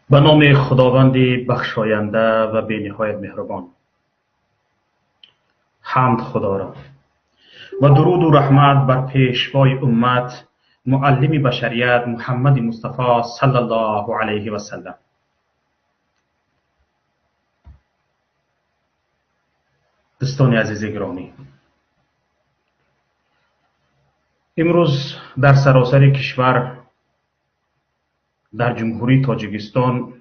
به نام خداوند بخشاینده و بی‌نهایت مهربان. حمد خدا را و درود و رحمت بر پیشوای امت معلم بشریت محمد مصطفی صلی الله علیه و سلم. دوستان عزیز گرامی، امروز در سراسر کشور در جمهوری تاجیکستان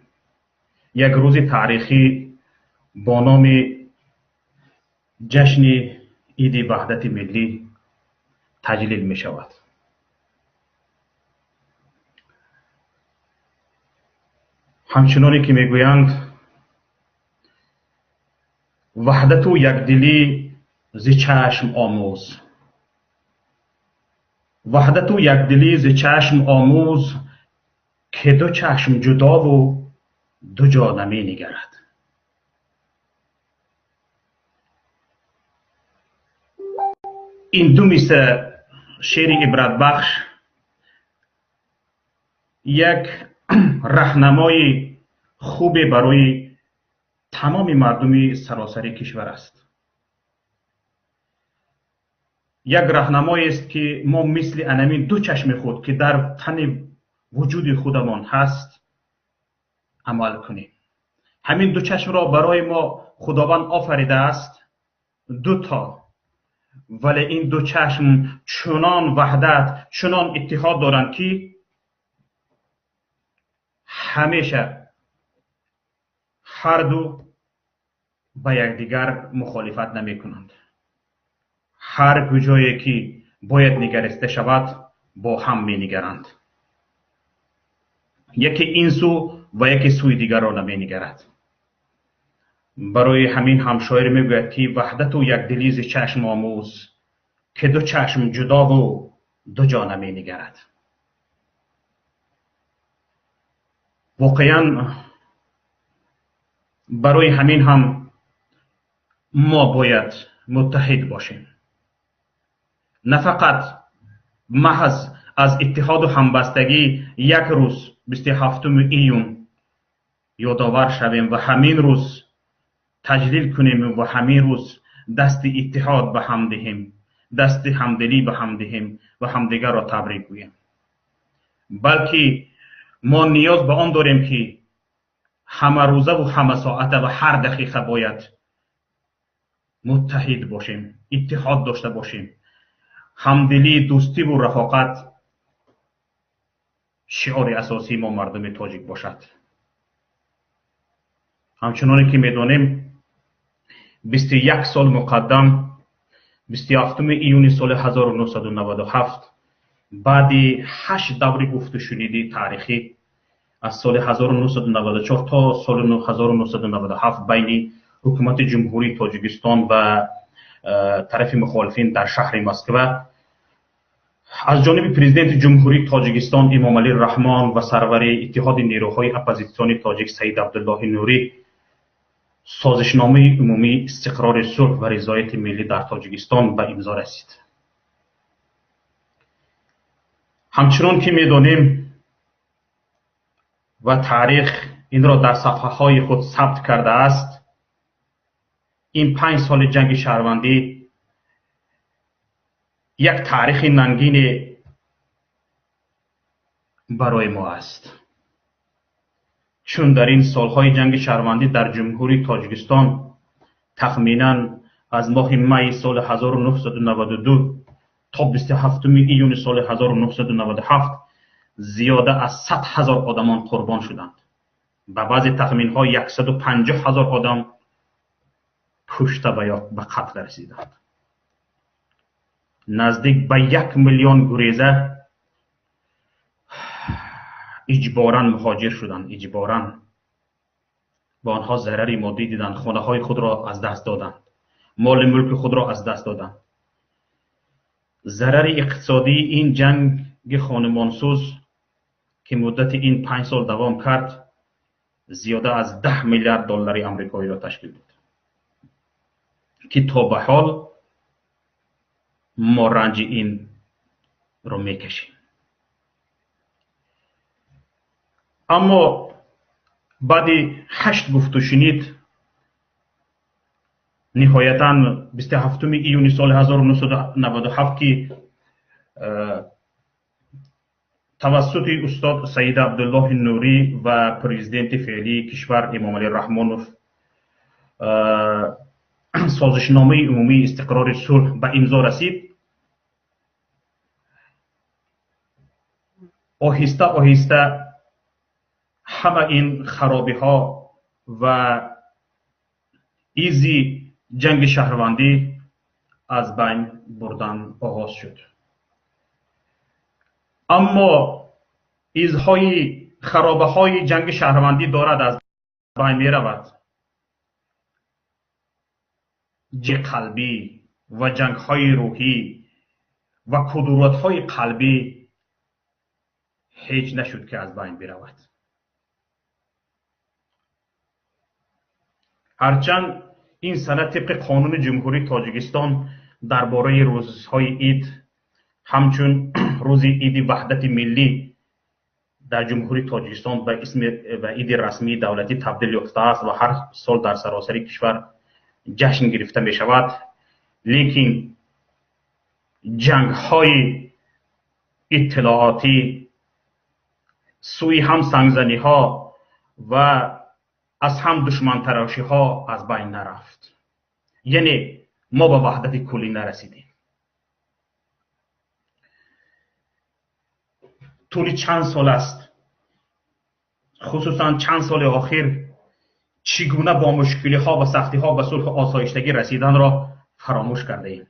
یک روز تاریخی با نام جشن عید وحدت ملی تجلیل می شود. همچنانی که می گویند وحدت و یکدلی ز چشم آموز، وحدت و یکدلی ز چشم آموز، که دو چشم جدا و دو جا نمی نگرد. این دو مثل شعر عبرت بخش یک راهنمای خوب برای تمام مردم سراسر کشور است. یک راهنمایی است که ما مثل انمی دو چشم خود که در تن وجود خودمان هست عمل کنیم. همین دو چشم را برای ما خداوند آفریده است، دو تا، ولی این دو چشم چنان وحدت، چنان اتحاد دارند که همیشه هر دو با یکدیگر مخالفت نمی کنند. هر کجایی که باید نگریسته شود با هم می نگرند. یکی این سو و یکی سوی دیگر را نمی نگرد. برای همین هم شاعر می گوید که وحدت و یکدلی ز چشم آموز، که دو چشم جدا و دو جا نمی نگرد. واقعا برای همین هم ما باید متحد باشیم. نه فقط محض از اتحاد و همبستگی یک روز 27 ایون یادآور شویم و همین روز تجلیل کنیم و همین روز دست اتحاد به هم دهیم، دست همدلی به هم دهیم و همدیگر را تبریک گوییم. بلکه ما نیاز به آن داریم که همه روزه و همه ساعته و هر دقیقه باید متحد باشیم، اتحاد داشته باشیم. همدلی، دوستی و رفاقت شعار اساسی ما مردم تاجیک باشد. همچنانی که میدانیم 21 سال مقدم 27 ایون سال 1997 بعد 8 دوره گفت و شنید تاریخی از سال 1994 تا سال 1997 بین حکومت جمهوری تاجیکستان و طرف مخالفین در شهر مسکو از جانب پرزیدنت جمهوری تاجیکستان امام علی رحمان و سرور اتحاد نیروهای اپوزیسیون تاجیک سید عبدالله نوری سازشنامه عمومی استقرار صلح و رضایت ملی در تاجیکستان به امضا رسید. همچنان که می‌دانیم و تاریخ این را در صفحه های خود ثبت کرده است، این 5 سال جنگ شهروندی یک تاریخ ننگین برای ما است. چون در این سالهای جنگ شهروندی در جمهوری تاجیکستان تخمینا از ماه می سال 1992 تا 27 ایون سال 1997 زیاده از 100,000 آدمان قربان شدند. به بعضی تخمین ها 150,000 آدم کشته به قتل رسیدند. نزدیک به 1 میلیون گریزه اجباراً مهاجر شدند. اجباراً با آنها ضرری مادی دیدند، خانه های خود را از دست دادند، مال ملک خود را از دست دادند. ضرر اقتصادی این جنگ خانمانسوز که مدت این 5 سال دوام کرد زیاده از 10 میلیارد دلار آمریکایی را تشکیل داد که تا به حال ما رنج این را میکشیم. اما بعد 8 گفت و شنید، نهایتاً 27 ایون سال 1997 که توسط استاد سید عبدالله نوری و پرزیدنت فعلی کشور امام علی رحمانوف سازشنامه عمومی استقرار صلح به امضا رسید، آهسته آهسته همه این خرابی ها و ایزی جنگ شهروندی از بین بردن آغاز شد. اما ایزهای خرابه های جنگ شهروندی دارد از بین می رود. جنگ قلبی و جنگ های روحی و کدورت های قلبی هیچ نشد که از بین برود. هرچند این سنه طبق قانون جمهوری تاجیکستان درباره روزهای عید همچون روز عید وحدت ملی در جمهوری تاجیکستان به اسم و عید رسمی دولتی تبدیل یافته است و هر سال در سراسر کشور جشن گرفته می شود، لیکن جنگ های اطلاعاتی، سوی هم سنگزنی ها و از هم دشمن تراشی ها از بین نرفت. یعنی ما به وحدت کلی نرسیدیم. طول چند سال است، خصوصا چند سال آخر، چگونه با مشکلی ها و سختی ها و صلح آسایشتگی رسیدن را فراموش کرده ایم.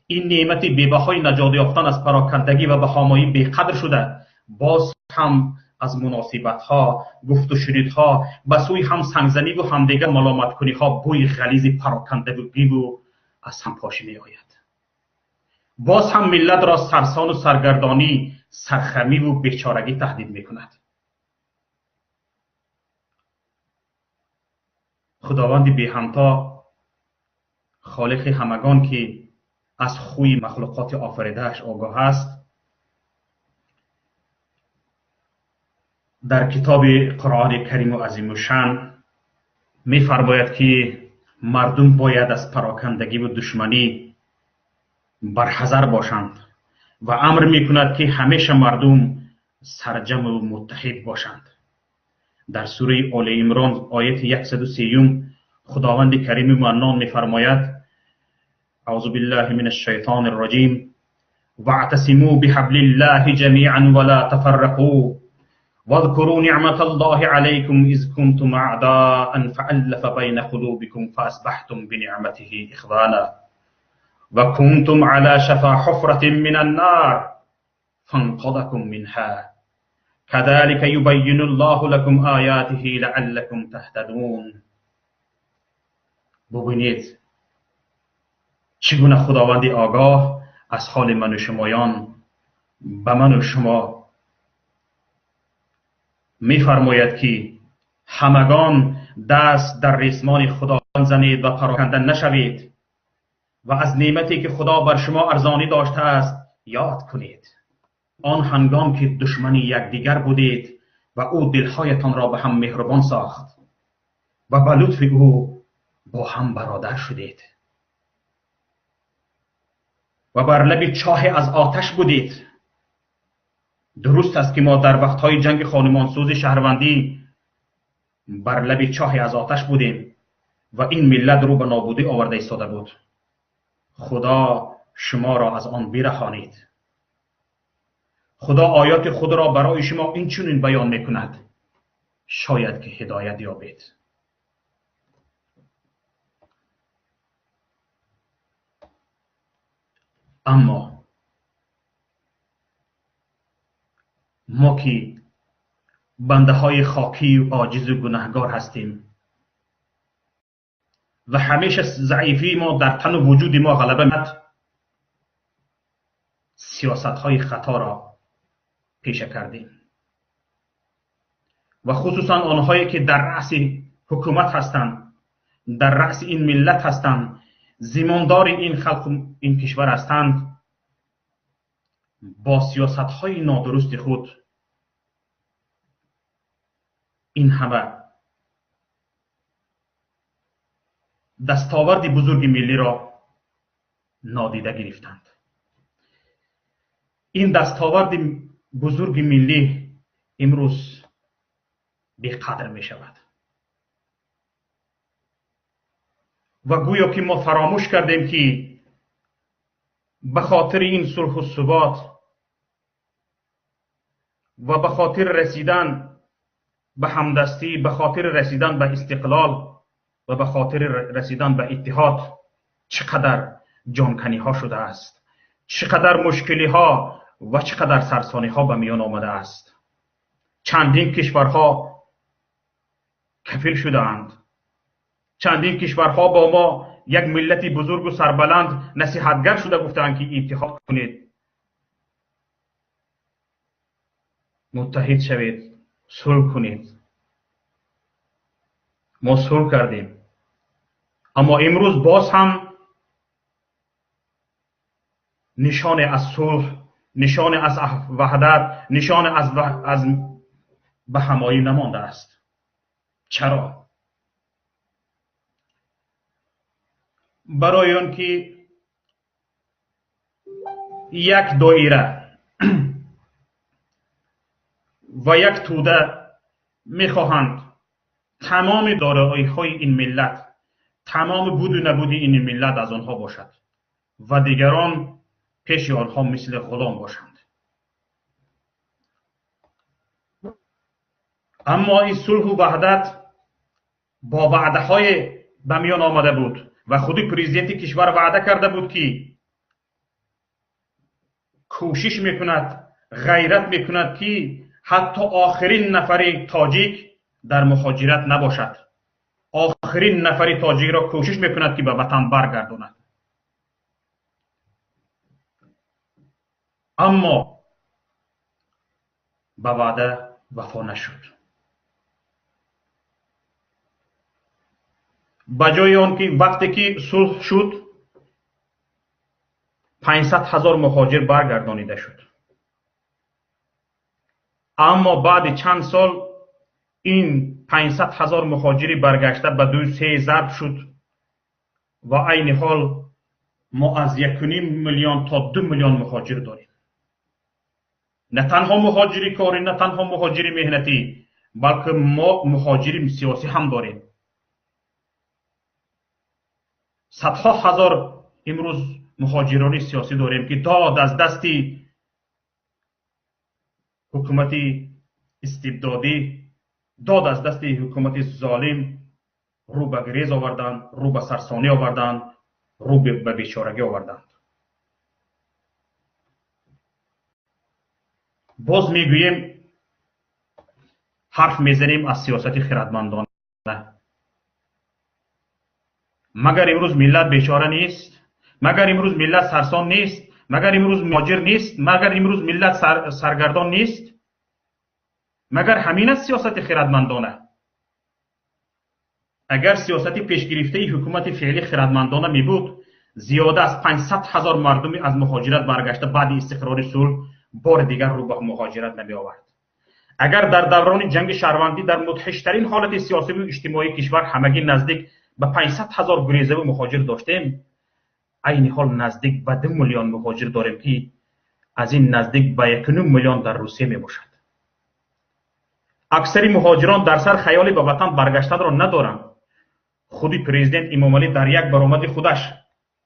این نعمت بی‌بهای نجات یافتن از پراکندگی و بهامایی بی‌قدر شده، باز هم از مناسبت ها، گفت و شنید ها، به سوی هم سنگزنی و همدیگر ملامت کنی ها بوی غلیظ پراکندگی و از هم پاشی می آید. باز هم ملت را سرسان و سرگردانی، سرخمی و بیچارگی تهدید می کند. خداوند بی همتا، خالق همگان که از خوی مخلوقات آفریدهش آگاه است، در کتاب قرآن کریم و عظیم الشان می فرماید که مردم باید از پراکندگی و دشمنی برحذر باشند و امر می کند که همیشه مردم سرجم و متحد باشند. در سوره آل عمران آیت 130 خداوند کریم منان می فرماید: اعوذ بالله من الشیطان الرجیم واعتصموا بحبل الله جمیعا ولا تفرقوا واذكروا نعمة الله عليكم إذ كنتم أعداء فألف بين قلوبكم فأصبحتم بنعمته إخوانا وكنتم على شفا حفرة من النار فانقذكم منها كذلك يبين الله لكم آياته لعلكم تهتدون. ببینید چگونه خداوند آگاه از حال من و شمایان به من و شما می فرماید که همگان دست در ریسمان خداوند زنید و پراکنده نشوید و از نعمتی که خدا بر شما ارزانی داشته است یاد کنید. آن هنگام که دشمن یکدیگر بودید و او دلهایتان را به هم مهربان ساخت و به لطف او با هم برادر شدید و بر لب چاه از آتش بودید. درست است که ما در وقتهای جنگ خانمانسوز شهروندی بر لب چاه از آتش بودیم و این ملت رو به نابودی آورده ایستاده بود. خدا شما را از آن برهانید. خدا آیات خود را برای شما این چنین بیان میکند شاید که هدایت یابید. اما ما که بنده های خاکی و عاجز و گناهگار هستیم و همیشه ضعیفی ما در تن و وجود ما غلبه می‌کند، سیاست های خطا را پیشه کردیم و خصوصا آنهایی که در رأس حکومت هستند، در رأس این ملت هستند، زمامدار این خلق این کشور هستند، با سیاست های نادرست خود این همه دستاورد بزرگ ملی را نادیده گرفتند. این دستاورد بزرگ ملی امروز بی‌قدر می شود و گویا که ما فراموش کردیم که به خاطر این صلح و ثبات و به خاطر رسیدن به همدستی، به خاطر رسیدن به استقلال و به خاطر رسیدن به اتحاد چقدر جانکنی ها شده است، چقدر مشکلی ها و چقدر سرسانی ها به میان آمده است. چندین کشورها کفیل شدند، چندین کشورها با ما یک ملت بزرگ و سربلند نصیحتگر شده گفتند که اتحاد کنید، متحد شوید، صلح کنید. ما صلح کردیم، اما امروز باز هم نشان از صلح، نشان از وحدت، نشان از به همایی نمانده است. چرا؟ برای آن که یک دایره و یک توده میخواهند تمام دارایی های این ملت، تمام بود و نبود این ملت از آنها باشد و دیگران پیش آنها مثل غلام باشند. اما این صلح و وحدت با وعده های به میان آمده بود و خودی پرزیدنت کشور وعده کرده بود که کوشش میکند، غیرت میکند که حتی آخرین نفر تاجیک در مهاجرت نباشد. آخرین نفر تاجیک را کوشش میکند که به وطن برگرداند. اما به وعده وفا نشد. بجای آن که وقتی که صلح شد 500,000 مهاجر برگردانیده شد، اما بعد چند سال این 500,000 مهاجری برگشته به 2-3 ضرب شد و عین حال ما از 1.5 میلیون تا 2 میلیون مهاجر داریم. نه تنها مهاجری کاری، نه تنها مهاجری مهنتی، بلکه ما مهاجری سیاسی هم داریم. صدها هزار امروز مهاجران سیاسی داریم که داد از دستی حکومت استبدادی، داد از دستی حکومت ظالم رو به گریز آوردند، رو به سرسانی آوردند، رو به بیچارگی آوردند. باز میگوییم، حرف میزنیم از سیاست خردمندانه. مگر امروز ملت بیچاره نیست؟ مگر امروز ملت سرسان نیست؟ مگر امروز مهاجر نیست؟ مگر امروز ملت سرگردان نیست؟ مگر همین است سیاست خردمندانه؟ اگر سیاست پیشگرفته حکومت فعلی خردمندانه می بود، زیاده از 500,000 مردم از مهاجرت برگشته بعد استقرار صلح بار دیگر رو به مهاجرت نمی آورد. اگر در دوران جنگ شهروندی در مدهشترین حالت سیاسی و اجتماعی کشور همگی نزدیک به 500,000 گریزه و مهاجر داشتیم، عین حال نزدیک به 2 میلیون مهاجر داریم که از این نزدیک به 1.5 میلیون در روسیه می باشد. اکثر مهاجران در سر خیالی به وطن برگشتن را ندارند. خودی پرزیدنت امام علی در یک برآمد خودش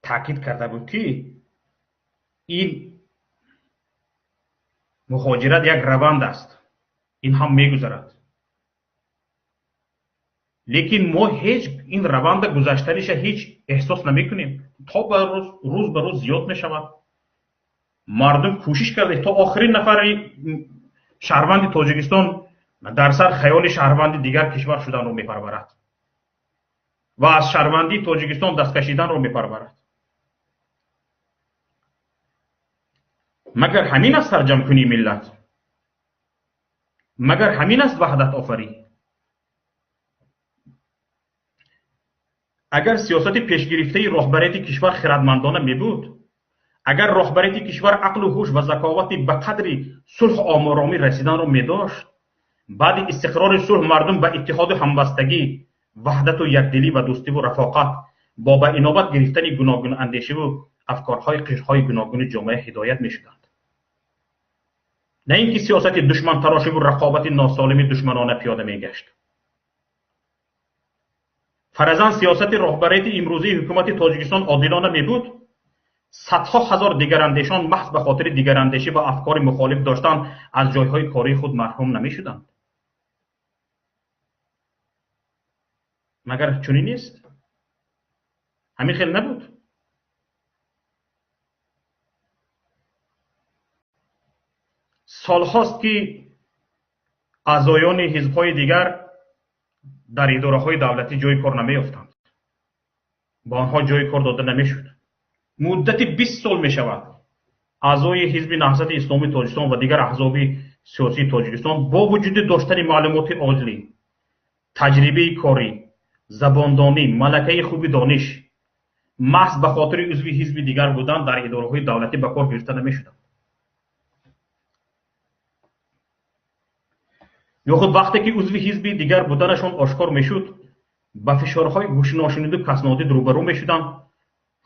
تاکید کرده بود که این مهاجرت یک روند است، این هم میگذرد. لیکن ما هیچ این روند گذشتنیش هیچ احساس نمی کنیم. تا به روز به روز زیاد می شود. مردم کوشش کرده تا آخرین نفر شهروند تاجیکستان در سر خیال شهروند دیگر کشور شدن رو می پرورد و از شهروندی تاجیکستان دست کشیدن رو می پرورد. مگر همین است سرجم کنی ملت؟ مگر همین است وحدت آفری؟ اگر سیاست پیشگرفته رهبریت کشور خردمندانه می بود، اگر رهبریت کشور عقل و هوش و ذکاوت به قدری صلح و آرامی رسیدن را می داشت، بعد استقرار صلح مردم به اتحاد و همبستگی، وحدت و یکدلی و دوستی و رفاقت با به اینابت گرفتن گوناگون اندیشه و افکارهای قشرهای گوناگون جامعه هدایت میشدند. نه اینکه سیاست دشمن تراشی و رقابت ناسالم دشمنانه پیاده میگشت. فرضاً سیاست راهبریت امروزی حکومت تاجیکستان عادلانه می بود، صدها هزار دیگر اندیشان محض به خاطر دیگر اندیشی و افکار مخالف داشتن از جایهای کاری خود محروم نمی شدند. مگر چنین نیست؟ همین خیلی نبود. سالهاست که اعضایان حزب‌های دیگر در اداره‌های دولتی جای کار نمی‌یافتند. با آنها جای کار داده نمی‌شد. مدت 20 سال می‌شود اعضای حزب نهضت اسلامی تاجیکستان و دیگر احزاب سیاسی تاجیکستان با وجود داشتن معلومات عالی، تجربه کاری، زباندانی، ملکه خوبی دانش، محض به خاطر عضو حزب دیگر بودن در اداره‌های دولتی به کار گرفته نمی‌شدند. یا خود وقتی که عضو حزب دیگر بودنشان آشکار میشد، با فشارهای گوش ناشنیده و کس نادید روبرو میشدند،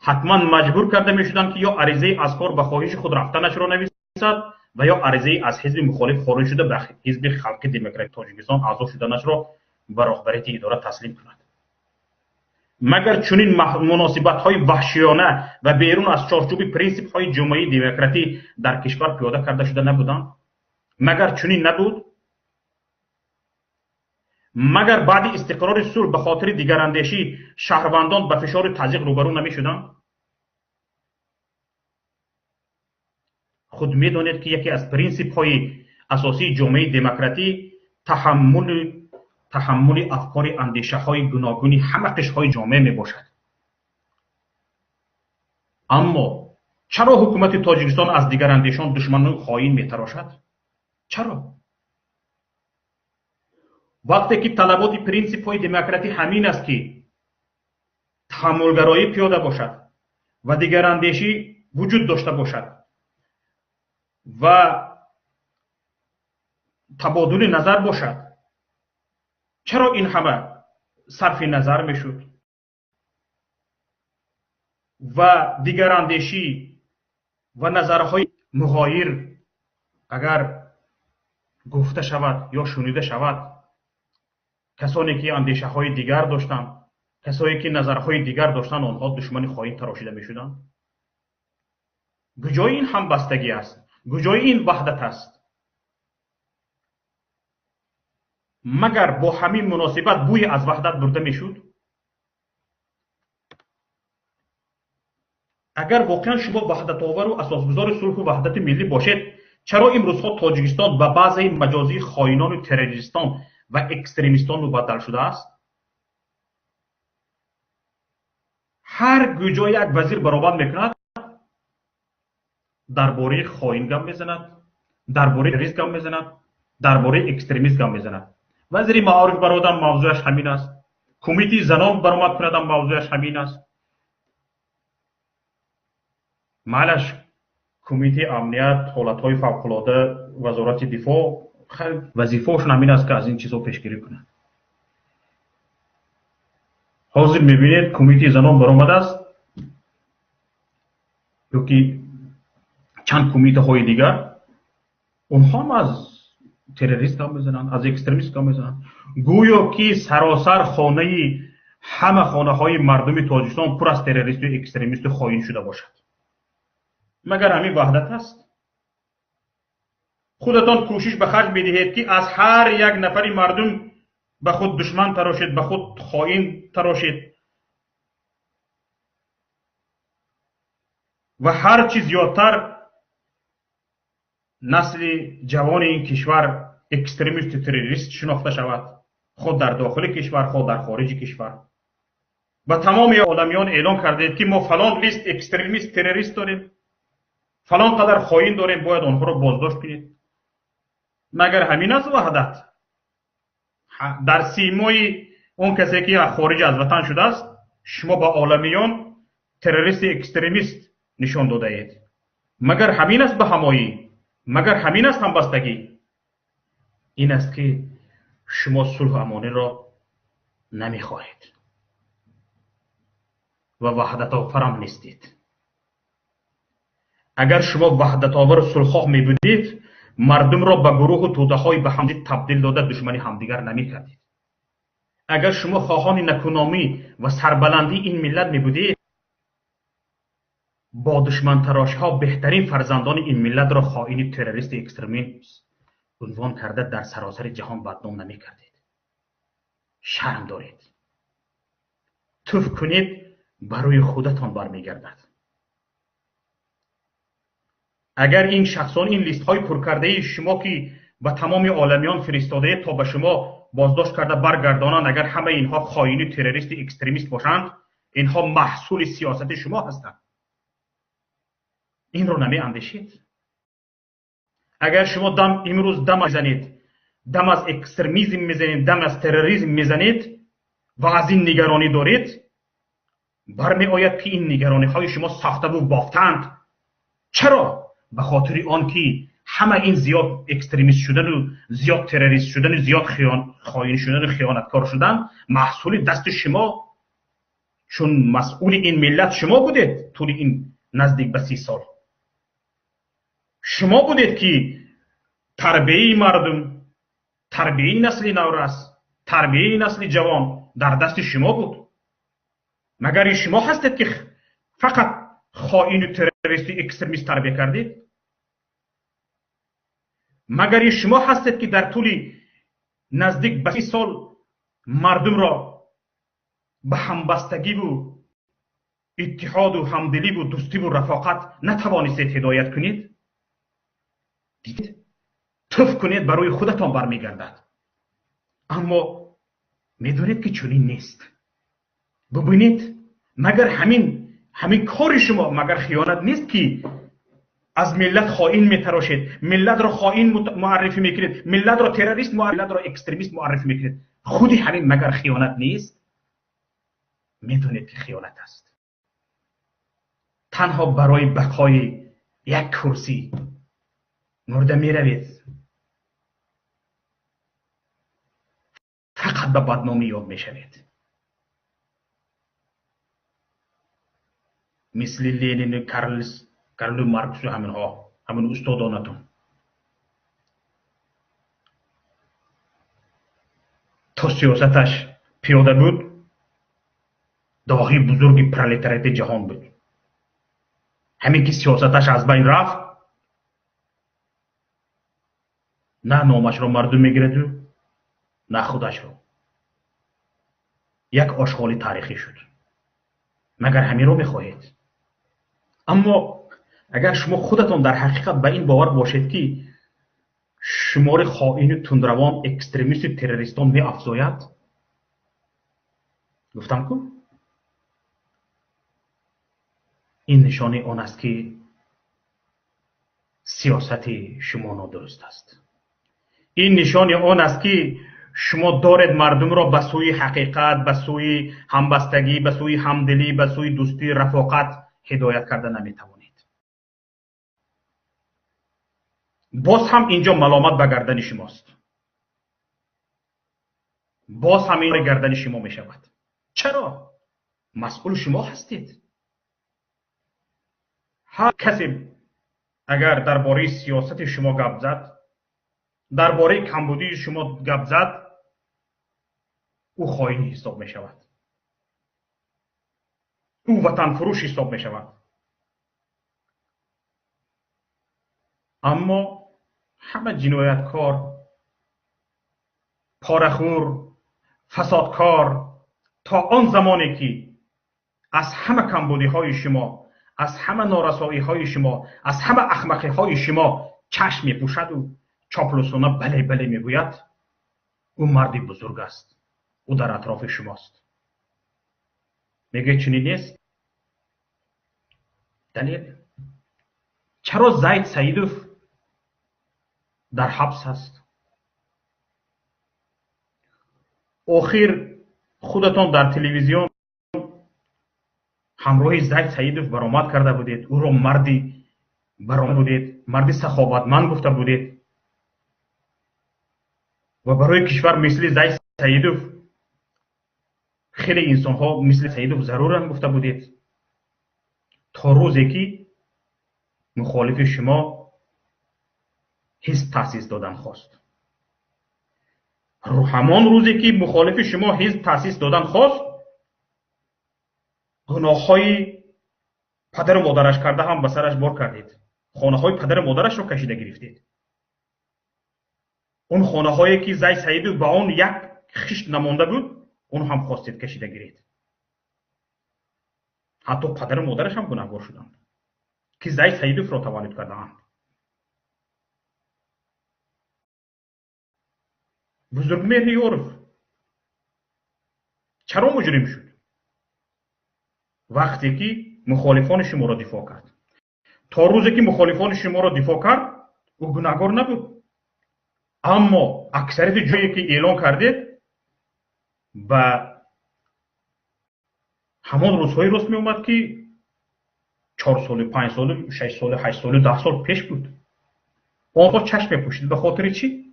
حتما مجبور کرده میشدند که یا عریضه از کار به خواهش خود رفتنش را نویسد و یا عریضه از حزب مخالف خارج شده به حزب خلق دموکراتیک تاجیکستان اعضا شدنش را به راهبریت اداره تسلیم کند. مگر چنین مناسبت‌های وحشیانه و بیرون از چارچوب پرینسیپ‌های جمهوری دموکراتی در کشور پیاده کرده شده نبودند؟ مگر چنین نبود؟ مگر بعد استقرار صلح به خاطر دیگراندیشی شهروندان به فشار تضییق روبرو نمی‌شدند؟ خود می‌دانید که یکی از پرینسیپ‌های اساسی جمهوری دموکراتی تحمل افکار اندیشه‌های گوناگون همه قشرهای جامعه میباشد. اما چرا حکومت تاجیکستان از دیگر اندیشان دشمنان خائن میتراشد؟ چرا؟ وقتی که طلبات پرینسیپ‌های دموکراتی همین است که تحملگرایی پیاده باشد و دیگر اندیشی وجود داشته باشد و تبادل نظر باشد، چرا این همه صرف نظر میشد و دیگر اندیشی و نظرهای مغایر اگر گفته شود یا شنیده شود، کسانی که اندیشه های دیگر داشتند، کسانی که نظرهای دیگر داشتند، آنها دشمن خائن تراشیده میشدند؟ کجای این همبستگی است؟ کجای این وحدت است؟ مگر با همین مناسبت بوی از وحدت برده میشد؟ اگر واقعا شما وحدت آور و اساسگذار صلح و وحدت ملی باشید، چرا امروزها تاجیکستان به بعضی مجازی خائنان و تروریستان و اکستریمیستان مبدل شده است؟ هر کجا یک وزیر برآمد میکند درباره خائن گپ میزند، درباره تروریست گپ میزند، درباره اکستریمیست گپ میزند. وزیر معارف برادر موضوعش همین است. کمیته زنان برآمد کند موضوعش همین است. معلش کمیته امنیت، حالتهای فوق‌العاده، وزارت دفاع وظیفه‌شون همین است که از این چیزا پیشگیری کنند. حاضر میبینید کمیته زنان برآمده است یا که چند کمیته های دیگر، اونها هم از تروریست هم میزنند، از اکستریمیست هم میزنند. گویا که سراسر خانه همه خانه های مردم تاجیکستان پر از تروریست و اکستریمیست و خائن شده باشد. مگر همین وحدت است؟ خودتان کوشش به خرج بدهید که از هر یک نفری مردم به خود دشمن تراشید، به خود خائن تراشید و هر چیز زیادتر نسل جوان این کشور اکستریمیست و تروریست شناخته شود، خود در داخل کشور، خود در خارج کشور. و تمام عالمیان اعلام کردید که ما فلان لیست اکستریمیست تروریست داریم، فلان قدر خائن داریم، باید آنها را بازداشت کنید. مگر همین است وحدت؟ در سیمای اون کسی که خارج از وطن شده است شما با عالمیان تروریست اکستریمیست نشان داده اید. مگر همین است به همایی؟ مگر همین است همبستگی؟ این است که شما صلح و امانی را نمیخواهید. و وحدت آورم نیستید. اگر شما وحدت آور صلحخواه می بودید، مردم را به گروه و توده های به همدیگر تبدیل داده دشمنی همدیگر نمی کردید. اگر شما خواهان نکونامی و سربلندی این ملت می بودید، با دشمن تراشی ها بهترین فرزندان این ملت را خائن تروریست اکستریمیست عنوان کرده در سراسر جهان بدنام نمی کردید. شرم دارید. توف کنید برای خودتان برمیگردد. اگر این شخصان این لیست های پر کرده شما که به تمام عالمیان فرستاده تا به شما بازداشت کرده برگردانند، اگر همه اینها خائن تروریست اکستریمیست باشند، اینها محصول سیاست شما هستند. این رو نمی اندیشید؟ اگر شما امروز دم میزنید، دم از اکستریمیسم میزنید، دم از تروریسم میزنید و از این نگرانی دارید، برمی آید که این نگرانی های شما ساخته و بافتند. چرا؟ به خاطر آن که همه این زیاد اکستریمیست شدن و زیاد تروریست شدن و زیاد خائن شدن و خیانتکار شدن محصول دست شما، چون مسئول این ملت شما بودید. طول این نزدیک به 30 سال شما بودید که تربیه مردم، تربیه نسل نورس، تربیه نسل جوان در دست شما بود. مگر شما هستید که فقط خائن تروریست اکستریمیست تربیه کردید؟ مگر شما هستید که در طول نزدیک به 30 سال مردم را به همبستگی و اتحاد و همدلی و دوستی و رفاقت نتوانستید هدایت کنید؟ دیدید؟ توف کنید برای خودتان برمیگردد. اما میدونید که چنین نیست. ببینید، مگر همین کار شما مگر خیانت نیست که از ملت خائن میتراشید، ملت را خائن معرفی میکنید، ملت را تروریست، ملت را اکستریمیست معرفی میکنید؟ خودی همین مگر خیانت نیست؟ میدونید که خیانت است. تنها برای بقای یک کرسی مرده میروید. فقط به بدنامی یاد میشوید. مثل لینین، کارل مارکس و همین استادانتون. تا سیاستش پیاده بود، داغی بزرگ پرولتاریات جهان بود. همین که سیاستش از بین رفت، نه نامش را مردم میگیرد و نه خودش را. یک آشغال تاریخی شد. مگر همین رو میخواهید؟ اما اگر شما خودتان در حقیقت به این باور باشید که شمار خائن تندروان اکستریمیست تروریستان می افزاید، گفتم که این نشانه آن است که سیاست شما نادرست است. این نشانه آن است که شما دارید مردم را به سوی حقیقت، به سوی همبستگی، به سوی همدلی، به سوی دوستی، رفاقت هدایت کرده نمیتوانید. باز هم اینجا ملامت به گردن شماست. باز هم این گردن شما می شود. چرا؟ مسئول شما هستید. هر کسی اگر درباره سیاست شما گپ زد، درباره کمبودی شما گپ زد، او خائن حساب می شود. او وطن فروش حساب می شود. اما همه جنایتکار، پاره‌خور، فسادکار تا آن زمانی که از همه کمبودی های شما، از همه نارسایی های شما، از همه احمقی های شما چشم می پوشد و چاپلوسانه بله بله می گوید، او مردی بزرگ است. او در اطراف شماست. میگه چنین نیست؟ دلیل چرا زید سیدوف در حبس است؟ آخر خودتان در تلویزیون همراه زید سیدوف برآمد کرده بودید، او را مردی برآمد بودید، مردی سخاوتمند گفته بودید و برای کشور مثل زید سیدوف خیلی انسان ها مثل سیدوف ضرورا گفته بودید تا روزی که مخالف شما حزب تأسیس دادن خواست. همان روزی که مخالف شما حزب تأسیس دادن خواست، گناه های پدر و مادرش کرده هم به سرش بار کردید. خانه های پدر و مادرش رو کشیده گرفتید. اون خانه هایی که زی سیدوف به اون یک خشت نمانده بود، اون هم خواستید کشیده گیرید. حتی پدر و مادرش هم گناهکار شدند که زی سیدوف را تولد کردند. بزرگمهر یورف چرا مجرم شد؟ وقتی که مخالفان شما را دفاع کرد. تا روزی که مخالفان شما را دفاع کرد، او گناهکار نبود. اما اکثریت جایی که اعلان کردید و همان روزهای راست می اومد که 4 سال، 5 سال، 6 سال، 8 سال، 10 سال پیش بود. آنها چشم پوشید. به خاطر چی؟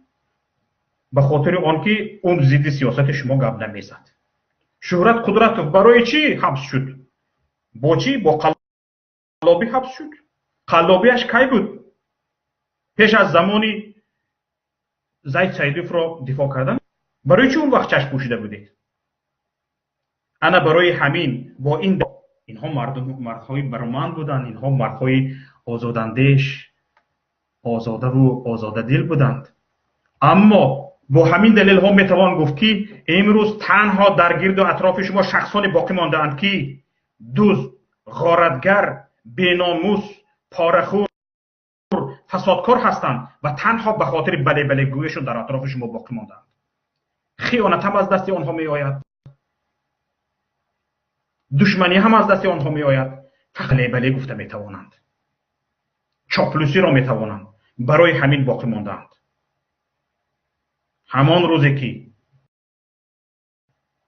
به خاطر آنکه اون ضد سیاست شما گپ نمیزد. شهرت قدرت برای چی حبس شد؟ با چی؟ با قلابی حبس شد. قلابیش کی بود؟ پیش از زمانی زید سیدوف را دفاع کردن. برای چی اون وقت چشم پوشیده بودید؟ انا برای همین با اینها مردهای برمند بودند. اینها مردهای آزاداندیش، آزاده و آزاده دل بودند. اما با همین دلیل ها میتوان گفت که امروز تنها در گرد و اطراف شما شخصان باقی مانده اند که دزد، غارتگر، بیناموس، پاره‌خور، فسادکار هستند و تنها به خاطر بله بله گویشون در اطراف شما باقی ماندند. خیانت هم از دست آنها می آید، دشمنی هم از دست آنها می آید. بله بله گفته می توانند، چاپلوسی را می توانند. برای همین باقی ماندند. همان روزی که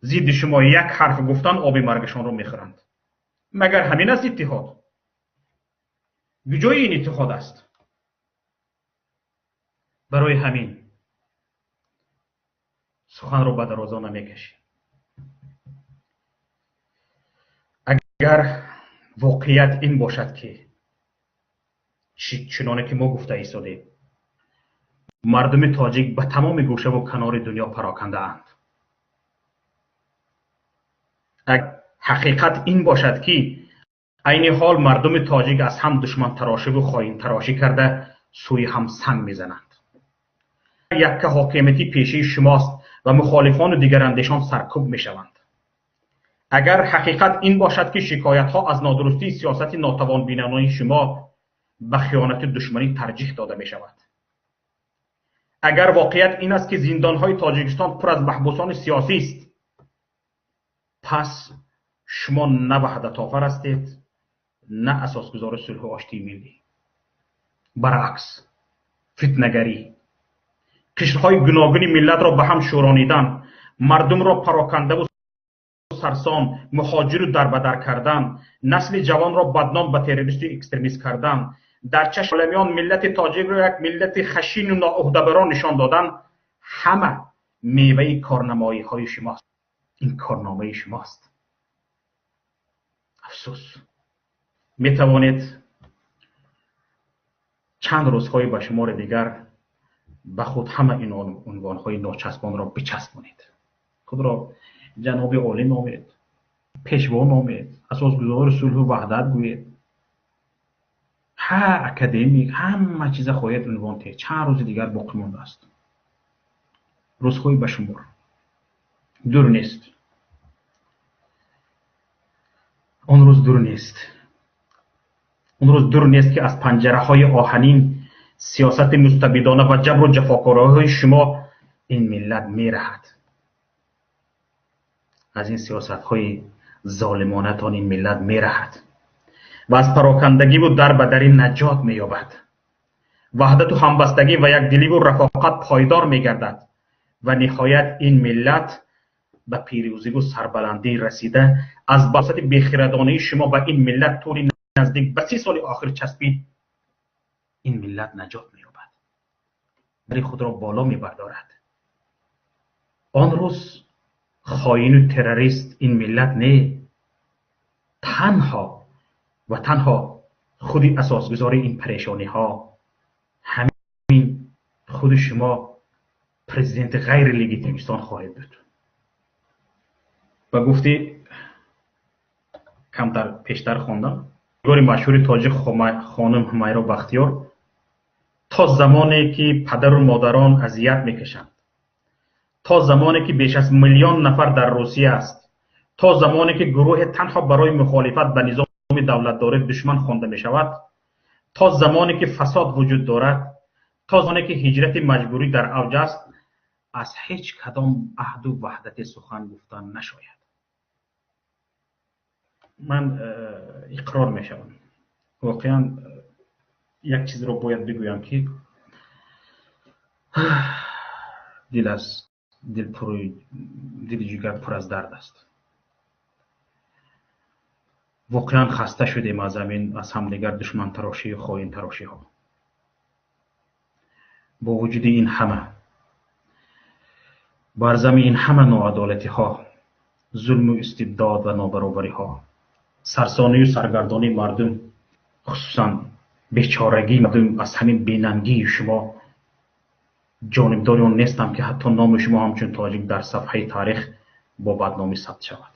ضد شما یک حرف گفتن، آب مرگشان را میخورند. مگر همین است اتحاد؟ کجای این اتحاد است؟ برای همین سخن را به درازا نمیکشی. اگر واقعیت این باشد که چنانه که ما گفته ایستادیم، مردم تاجیک به تمام گوشه و کنار دنیا پراکنده اند. اگر حقیقت این باشد که عین حال مردم تاجیک از هم دشمن تراشی و خائن تراشی کرده سوی هم سنگ میزنند. یک که حاکمیتی پیشی شماست و مخالفان و دیگر اندیشان سرکوب میشوند. اگر حقیقت این باشد که شکایت ها از نادرستی سیاست ناتوان بینانه شما به خیانت دشمنی ترجیح داده می شود، اگر واقعیت این است که زندان های تاجیکستان پر از محبوسان سیاسی است، پس شما نه وحدت آفر هستید، نه اساسگزار صلح و آشتی ملی. برعکس، فتنه‌گری، قشرهای گوناگون ملت را به هم شورانیدن، مردم را پراکنده و سرسام، مهاجر رو دربدر کردن، نسل جوان را بدنام به تروریست و اکستریمیست کردن، در چشم عالمیان ملت تاجیک را یک ملت خشین و ناعهده‌بران نشان دادن، همه میوه کارنمایی های شماست. این کارنامه شماست. افسوس. می توانید چند روزهای به شمار دیگر به خود همه این عنوانهای ناچسبان را بچسبانید. خود را جناب عالی نامید، پیشوا نامید، اساسگزار صلح و وحدت گویید، اکادمیک، همه چیز خواهید عنوان تید. چند روز دیگر باقی مانده است. روزهای به شمار. دور نیست. آن روز دور نیست. اون روز دور نیست که از پنجره های آهنین سیاست مستبدانه و جبر و جفاکاری شما این ملت میرهد. از این سیاست های ظالمانه تان این ملت میرهد و از پراکندگی و در بدری نجات مییابد. وحدت و همبستگی و یک دلی و رفاقت پایدار میگردد و نهایت این ملت به پیروزی و سربلندی رسیده. از بساط بیخردانه شما به این ملت طوری نزدیک به 30 سال آخر چسبید، این ملت نجات مییابد، ولی خود را بالا میبردارد. آن روز خائن و تروریست این ملت نه، تنها و تنها خود اساسگذار این پریشانی ها همین خود شما پرزیدنت غیر لگیتیمیستان خواهید بود. و گفتی کمتر پیشتر خواندم گوری مشهور تاجیک خانم همیرا بختیار تا زمانی که پدر و مادران اذیت میکشند، تا زمانی که بیش از میلیون نفر در روسیه است، تا زمانی که گروه تنها برای مخالفت به نظام دولتداری دشمن خوانده می شود، تا زمانی که فساد وجود دارد، تا زمانی که هجرت مجبوری در اوج است، از هیچ کدام عهد و وحدت سخن گفتن نشاید. من اقرار می شوم واقعا یک چیز رو باید بگویم که دل جگر پر از درد است. واقعا خسته شدیم از همدیگر دشمن تراشی و خائن تراشی ها. با وجود این همه، بر زمین این همه ناعدالتی ها، ظلم و استبداد و نابرابری ها، سرسانی و سرگردانی مردم، خصوصا بیچارگی مردم، از همین بیننگی شما جانبدار آن نیستم که حتی نام شما همچون تاجیک در صفحه تاریخ با بدنامی ثبت شود.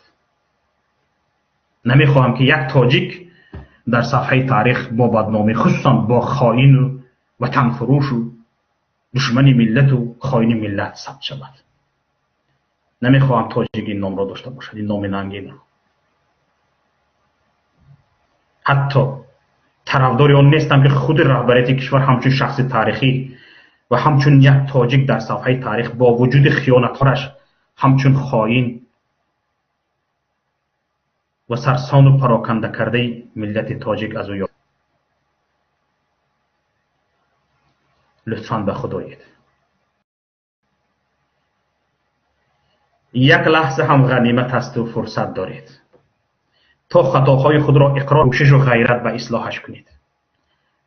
نمیخواهم که یک تاجیک در صفحه تاریخ با بدنامی، خصوصا با خائن و وطن فروش و دشمن ملت و خائن ملت ثبت شود. نمیخواهم تاجیک این نام را داشته باشد، این نام ننگین. حتی طرفدار آن نیستم که خود رهبریت کشور همچون شخص تاریخی و همچون یک تاجیک در صفحه تاریخ با وجود خیانت‌هایش همچون خائن و سرسان و پراکنده کرده ملت تاجیک از او یاد. لطفاً به خدایید یک لحظه هم غنیمت است و فرصت دارید تا خطاهای خود را اقرار، کوشش و غیرت به اصلاحش کنید،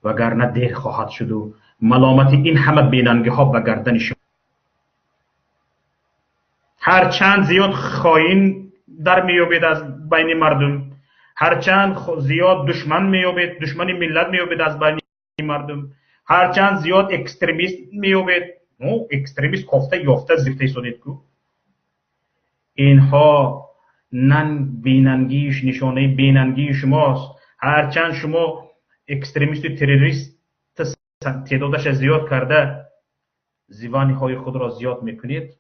وگرنه دیر خواهد شد و ملامت این همه بیننگی ها به گردن شما. هر چند زیاد خائن در میابید از بین مردم، هرچند زیاد دشمن میابید، دشمن ملت میابید از بین مردم، هرچند زیاد اکستریمیست میابید، اکستریمیست کافته یافته زفته شدید کو. اینها بیننگیش نشانه بیننگی شماست. هرچند شما اکستریمیست و تروریست تعدادش زیاد کرده زیوانی های خود را زیاد میکنید،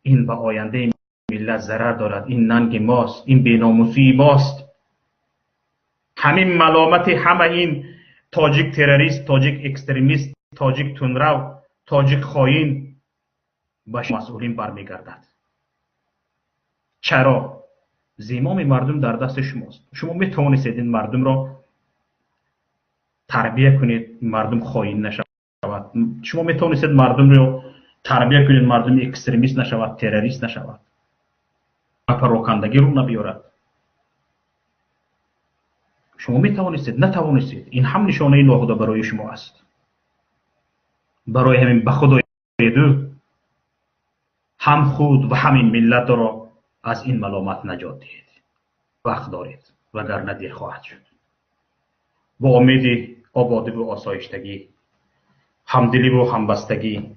این به آینده ملت ضرر دارد. این ننگ ماست، این بیناموسی ماست. همین ملامت همه این تاجیک تروریست، تاجیک اکستریمیست، تاجیک تندرو، تاجیک خائن به مسئولین برمیگردد. چرا؟ زمام مردم در دست شماست. شما میتوانید این مردم را تربیت کنید مردم خائن نشود. شما میتوانید مردم را تربیت کنید مردم اکستریمیست نشود، تروریست نشود، پراکندگی رو نبیارد. شما میتوانید نتوانید. این هم نشانه ناخدا برای شما است. برای همین به خدای دو هم خود و همین ملت را از این ملامت نجات دهید. وقت دارید وگرنه دیر خواهد شد. با امید آبادی و آسایشتگی، همدلی و همبستگی،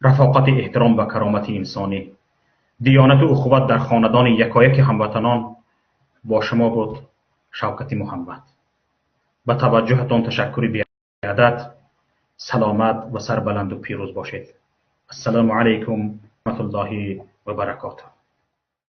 رفاقت، احترام و کرامت انسانی، دیانت و اخوت در خاندان یکایک هموطنان با شما بود شوکت محمد. با توجهتان تشکر بی عدد. سلامت و سربلند و پیروز باشید. السلام علیکم و رحمت الله و برکاته.